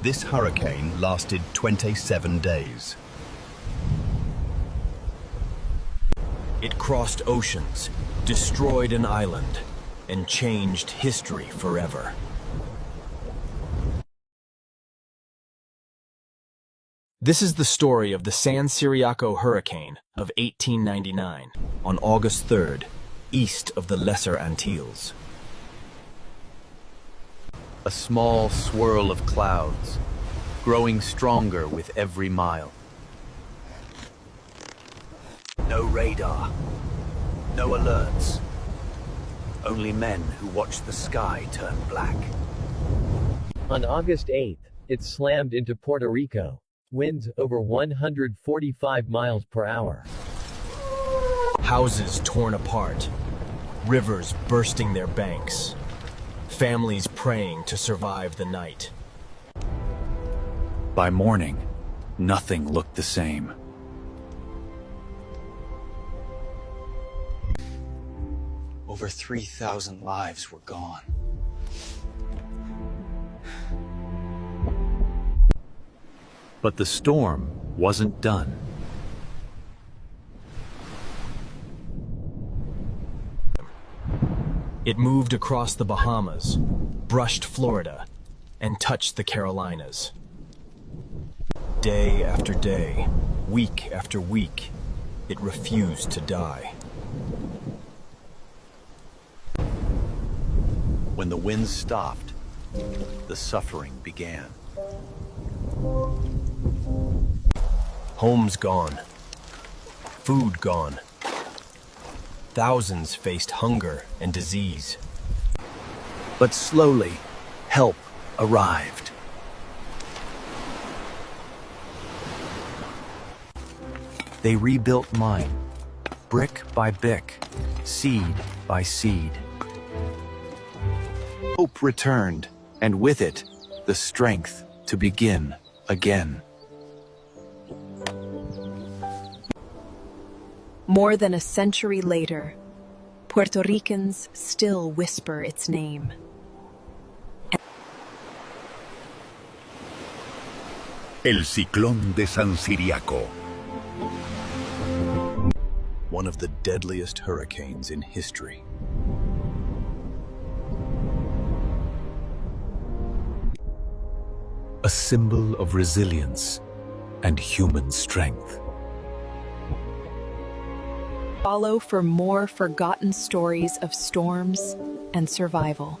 This hurricane lasted 27 days. It crossed oceans, destroyed an island, and changed history forever. This is the story of the San Ciriaco hurricane of 1899 on August 3rd, east of the Lesser Antilles. A small swirl of clouds, growing stronger with every mile. No radar, no alerts. Only men who watch the sky turn black. On August 8th, it slammed into Puerto Rico. Winds over 145 miles per hour. Houses torn apart, rivers bursting their banks, families praying to survive the night. By morning, nothing looked the same. Over 3,000 lives were gone. But the storm wasn't done. It moved across the Bahamas, brushed Florida, and touched the Carolinas. Day after day, week after week, it refused to die. When the winds stopped, the suffering began. Homes gone, food gone. Thousands faced hunger and disease. But slowly, help arrived. They rebuilt mine, brick by brick, seed by seed. Hope returned, and with it, the strength to begin again. More than a century later, Puerto Ricans still whisper its name. El Ciclón de San Ciriaco. One of the deadliest hurricanes in history. A symbol of resilience and human strength. Follow for more forgotten stories of storms and survival.